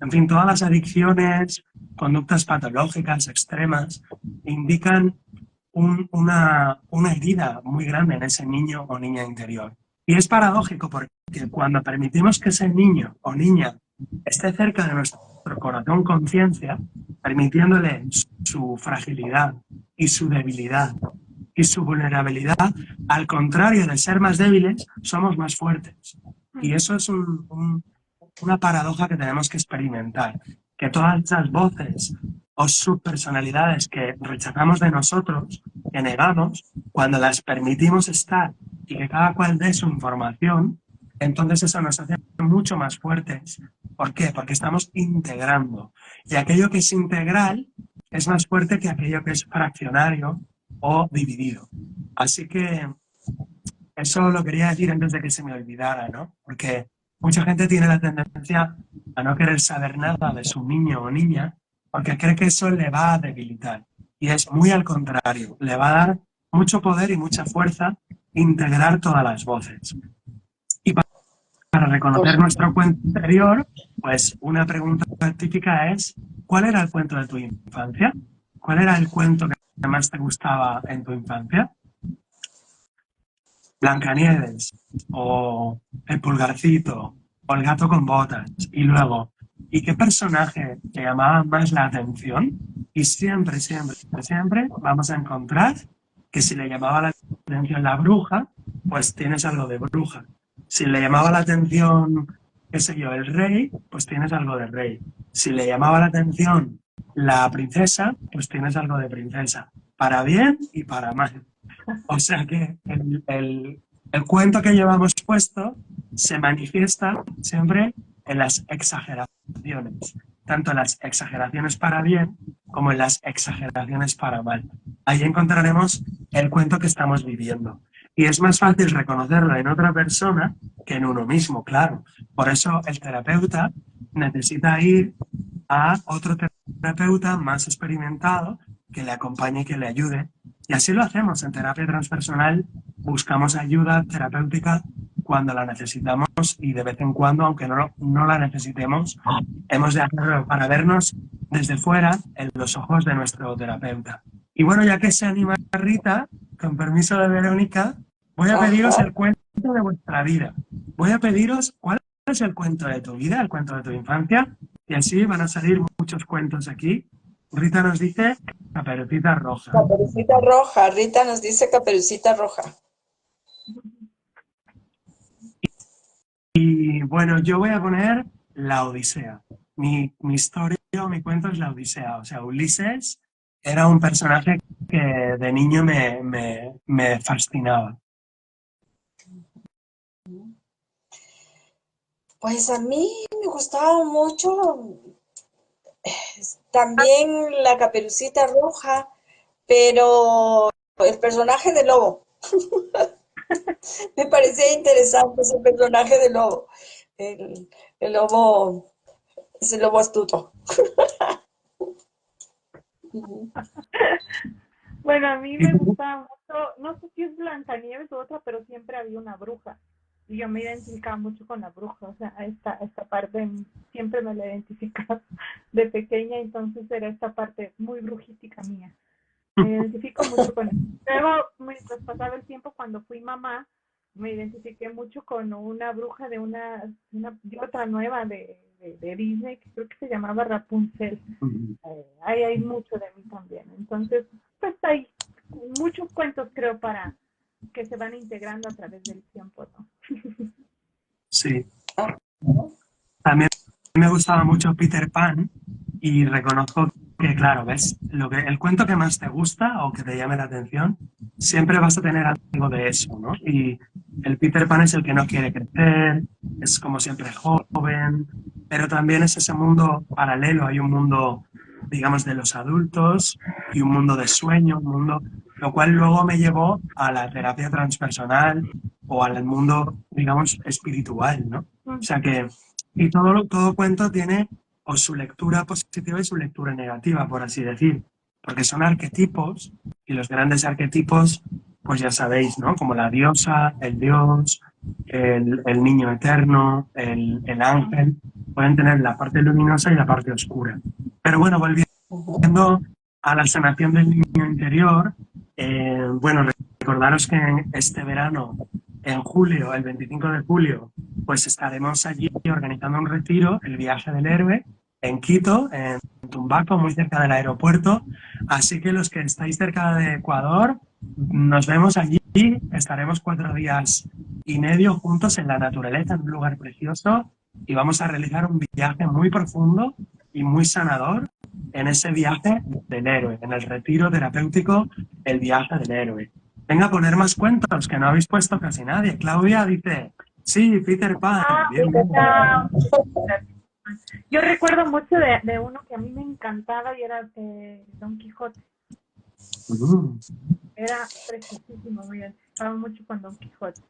Speaker 3: en fin, todas las adicciones, conductas patológicas extremas, indican una herida muy grande en ese niño o niña interior. Y es paradójico porque cuando permitimos que ese niño o niña esté cerca de nuestro corazón conciencia, permitiéndole su fragilidad y su debilidad y su vulnerabilidad, al contrario de ser más débiles, somos más fuertes. Y eso es una paradoja que tenemos que experimentar, que todas esas voces o subpersonalidades que rechazamos de nosotros, que negamos, cuando las permitimos estar y que cada cual dé su información, entonces eso nos hace mucho más fuertes. ¿Por qué? Porque estamos integrando. Y aquello que es integral es más fuerte que aquello que es fraccionario o dividido. Así que eso lo quería decir antes de que se me olvidara, ¿no? Porque mucha gente tiene la tendencia a no querer saber nada de su niño o niña porque cree que eso le va a debilitar. Y es muy al contrario, le va a dar mucho poder y mucha fuerza integrar todas las voces. Y para reconocer nuestro cuento interior, pues una pregunta típica es, ¿cuál era el cuento de tu infancia? ¿Cuál era el cuento que más te gustaba en tu infancia? Blancanieves, o el Pulgarcito, o el Gato con Botas. Y luego, ¿y qué personaje te llamaba más la atención? Y siempre, siempre, siempre vamos a encontrar que si le llamaba la atención la bruja, pues tienes algo de bruja. Si le llamaba la atención, qué sé yo, el rey, pues tienes algo de rey. Si le llamaba la atención la princesa, pues tienes algo de princesa. Para bien y para mal. O sea que el cuento que llevamos puesto se manifiesta siempre en las exageraciones, tanto en las exageraciones para bien como en las exageraciones para mal. Ahí encontraremos el cuento que estamos viviendo. Y es más fácil reconocerlo en otra persona que en uno mismo, claro. Por eso el terapeuta necesita ir a otro terapeuta más experimentado que le acompañe y que le ayude. Y así lo hacemos en terapia transpersonal, buscamos ayuda terapéutica cuando la necesitamos y de vez en cuando, aunque no la necesitemos, hemos de hacerlo para vernos desde fuera en los ojos de nuestro terapeuta. Y bueno, ya que se anima Rita, con permiso de Verónica, voy a pediros el cuento de vuestra vida. Voy a pediros cuál es el cuento de tu vida, el cuento de tu infancia, y así van a salir muchos cuentos aquí. Rita nos dice Caperucita Roja.
Speaker 2: Caperucita Roja, Rita nos dice Caperucita Roja.
Speaker 3: Y bueno, yo voy a poner la Odisea. Mi historia o mi cuento es la Odisea. O sea, Ulises era un personaje que de niño me fascinaba.
Speaker 2: Pues a mí me gustaba mucho también la Caperucita Roja, pero el personaje de lobo. Me parecía interesante ese personaje de lobo. El lobo, ese lobo astuto.
Speaker 1: Bueno, a mí me gustaba mucho, no sé si es Blancanieves u otra, pero siempre había una bruja. Y yo me identificaba mucho con la bruja, o sea, esta parte siempre me la identificaba de pequeña, entonces era esta parte muy brujística mía. Me identifico mucho con eso. Luego, mientras pasaba el tiempo, cuando fui mamá, me identifiqué mucho con una bruja de de otra nueva de Disney, que creo que se llamaba Rapunzel. Ahí hay mucho de mí también. Entonces, pues hay muchos cuentos, creo, para que se van integrando a través del tiempo, ¿no?
Speaker 3: Sí. También me gustaba mucho Peter Pan y reconozco que, claro, ves, el cuento que más te gusta o que te llame la atención, siempre vas a tener algo de eso, ¿no? Y el Peter Pan es el que no quiere crecer, es como siempre joven, pero también es ese mundo paralelo, hay un mundo, digamos, de los adultos y un mundo de sueño, un mundo, lo cual luego me llevó a la terapia transpersonal o al mundo, digamos, espiritual, ¿no? O sea que, y todo cuento tiene o su lectura positiva y su lectura negativa, por así decir, porque son arquetipos y los grandes arquetipos, pues ya sabéis, ¿no? Como la diosa, el dios, el niño eterno, el ángel, pueden tener la parte luminosa y la parte oscura. Pero bueno, volviendo a la sanación del niño interior, bueno, recordaros que este verano, en julio, el 25 de julio, pues estaremos allí organizando un retiro, el viaje del héroe, en Quito, en Tumbaco, muy cerca del aeropuerto. Así que los que estáis cerca de Ecuador, nos vemos allí. Estaremos 4 días y medio juntos en la naturaleza, en un lugar precioso, y vamos a realizar un viaje muy profundo y muy sanador en ese viaje del héroe, en el retiro terapéutico, el viaje del héroe. Venga a poner más cuentos que no habéis puesto casi nadie. Claudia dice, sí, Peter Pan, bien, bien.
Speaker 1: Yo recuerdo mucho de uno que a mí me encantaba y era Don Quijote. Era preciosísimo, me identificaba mucho con Don Quijote.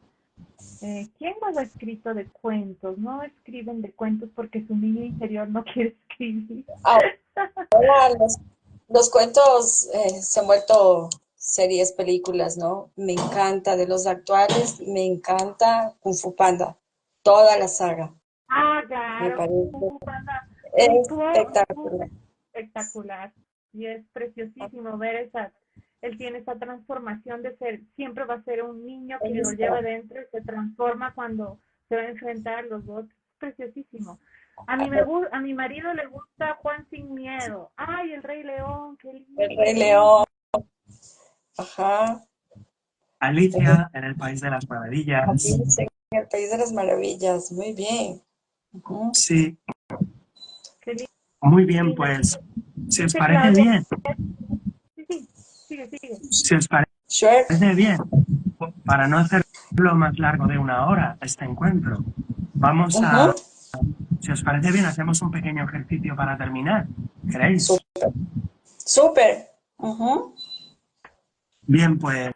Speaker 1: ¿Quién más ha escrito de cuentos? No escriben de cuentos porque su niño interior no quiere escribir.
Speaker 2: Ahora los cuentos se han vuelto series, películas, ¿no? Me encanta de los actuales, me encanta Kung Fu Panda, toda la saga.
Speaker 1: Ah,
Speaker 2: Me
Speaker 1: claro,
Speaker 2: parece
Speaker 1: es
Speaker 2: espectacular.
Speaker 1: espectacular. Y es preciosísimo ver él tiene esa transformación de ser, siempre va a ser un niño que lo lleva dentro y se transforma cuando se va a enfrentar a los otros. Es preciosísimo. A mi marido le gusta Juan sin miedo. Ay, el Rey León, qué
Speaker 2: El
Speaker 1: lindo.
Speaker 2: Rey León, ajá.
Speaker 3: Alicia en el País de las Maravillas.
Speaker 2: Alicia en el País de las Maravillas, muy bien.
Speaker 3: Sí,
Speaker 1: Qué
Speaker 3: muy bien,
Speaker 1: lindo.
Speaker 3: pues, si os
Speaker 1: Dice
Speaker 3: parece
Speaker 1: Claudia.
Speaker 3: bien,
Speaker 1: Sí, sí, sigue.
Speaker 3: si os
Speaker 2: Sure.
Speaker 3: parece bien, para no hacerlo más largo de 1 hora, este encuentro, vamos a, si os parece bien, hacemos un pequeño ejercicio para terminar. ¿Queréis?
Speaker 2: Súper.
Speaker 3: Bien, pues,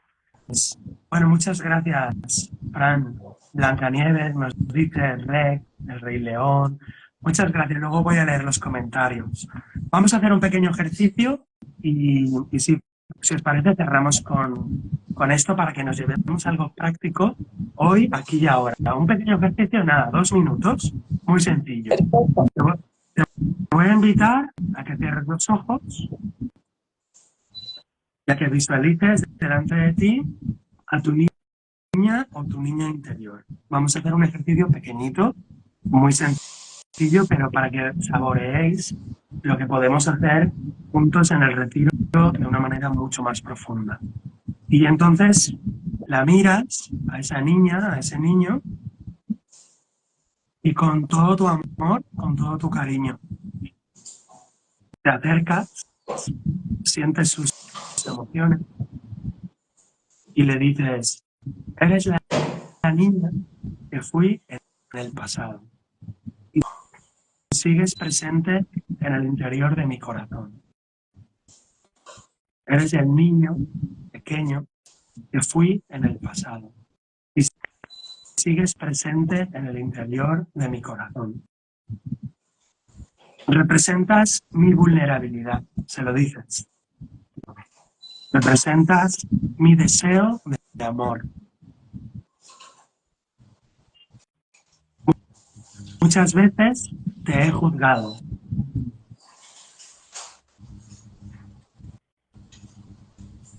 Speaker 3: bueno, muchas gracias, Fran. Blancanieves nos dice Rec, el Rey León. Muchas gracias. Luego voy a leer los comentarios. Vamos a hacer un pequeño ejercicio y si os parece, cerramos con esto para que nos llevemos algo práctico hoy, aquí y ahora. Un pequeño ejercicio, nada, 2 minutos, muy sencillo. Te voy a invitar a que cierres los ojos, ya que visualices delante de ti a tu niña o tu niña interior. Vamos a hacer un ejercicio pequeñito, muy sencillo, pero para que saboreéis lo que podemos hacer juntos en el retiro de una manera mucho más profunda. Y entonces la miras a esa niña, a ese niño, y con todo tu amor, con todo tu cariño, te acercas, sientes sus emociones y le dices, eres la niña que fui en el pasado. Y sigues presente en el interior de mi corazón. Eres el niño pequeño que fui en el pasado. Y sigues presente en el interior de mi corazón. Representas mi vulnerabilidad, se lo dices. Representas mi deseo de amor. Muchas veces te he juzgado.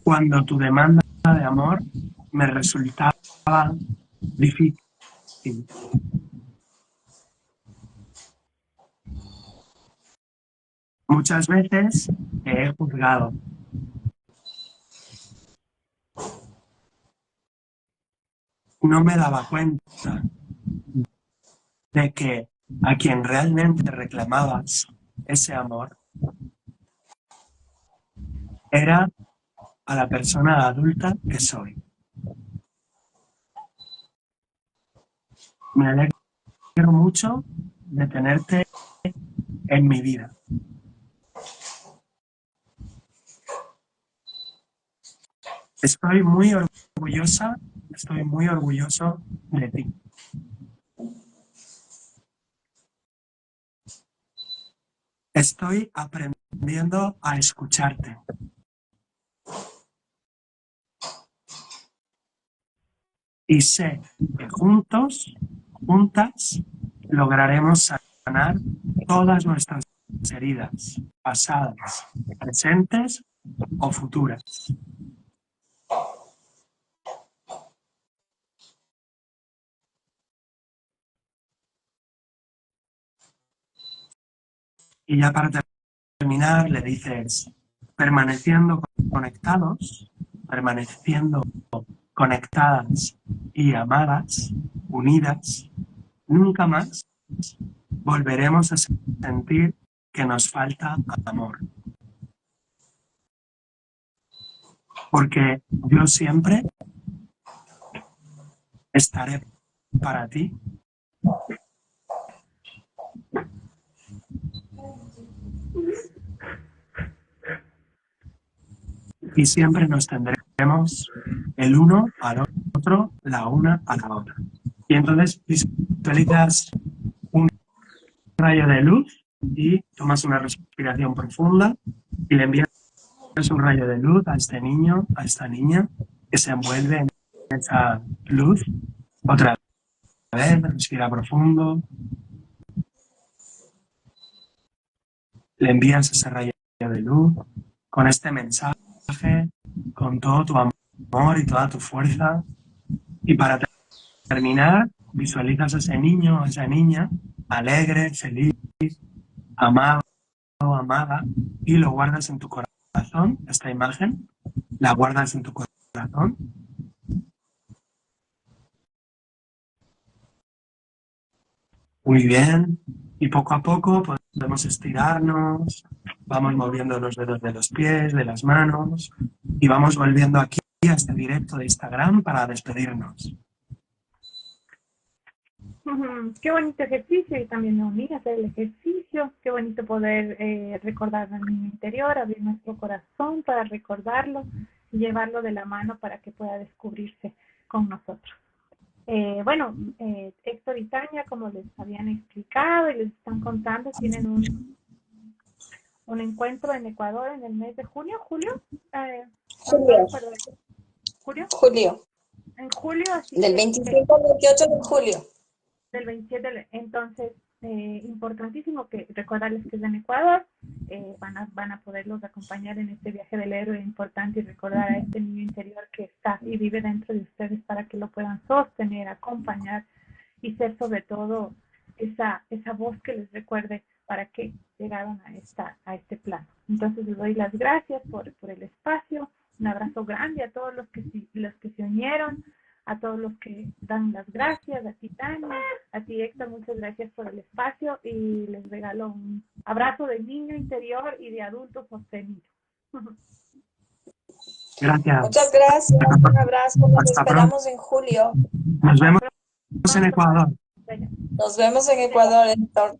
Speaker 3: Cuando tu demanda de amor me resultaba difícil. Muchas veces te he juzgado. No me daba cuenta de que a quien realmente reclamabas ese amor era a la persona adulta que soy. Me alegro mucho de tenerte en mi vida. Estoy muy orgulloso de ti. Estoy aprendiendo a escucharte. Y sé que juntas, lograremos sanar todas nuestras heridas, pasadas, presentes o futuras. Y ya para terminar le dices, permaneciendo conectadas y amadas, unidas, nunca más volveremos a sentir que nos falta amor. Porque yo siempre estaré para ti. Y siempre nos tendremos el uno al otro, la una a la otra. Y entonces visualizas un rayo de luz y tomas una respiración profunda y le envías un rayo de luz a este niño, a esta niña, que se envuelve en esa luz. Otra vez, respira profundo. Le envías ese rayo de luz con este mensaje, con todo tu amor y toda tu fuerza. Y para terminar, visualizas a ese niño, a esa niña, alegre, feliz, amado, amada, y lo guardas en tu corazón, esta imagen, la guardas en tu corazón. Muy bien. Y poco a poco podemos estirarnos, vamos moviendo los dedos de los pies, de las manos, y vamos volviendo aquí a este directo de Instagram para despedirnos.
Speaker 1: Qué bonito ejercicio, y también me uní a hacer el ejercicio. Qué bonito poder recordar al niño interior, abrir nuestro corazón para recordarlo y llevarlo de la mano para que pueda descubrirse con nosotros. Héctor y Tania, como les habían explicado y les están contando, tienen un encuentro en Ecuador en el mes de junio. ¿Julio?
Speaker 2: Julio.
Speaker 1: En julio, así
Speaker 2: del 25 al 28 de julio.
Speaker 1: Del 27, entonces, importantísimo que recordarles que es en Ecuador, van a poderlos acompañar en este viaje del héroe importante y recordar a este niño interior que está y vive dentro de ustedes para que lo puedan sostener, acompañar y ser sobre todo esa voz que les recuerde para qué llegaron a este plano. Entonces les doy las gracias por el espacio, un abrazo grande a todos los que se unieron, a todos los que dan las gracias, a ti Tania, a ti Héctor, muchas gracias por el espacio y les regalo un abrazo de niño interior y de adulto sostenido.
Speaker 3: Gracias.
Speaker 2: Muchas gracias, un abrazo, nos esperamos en julio.
Speaker 3: Nos vemos en Ecuador.
Speaker 2: Nos vemos en Ecuador, Héctor.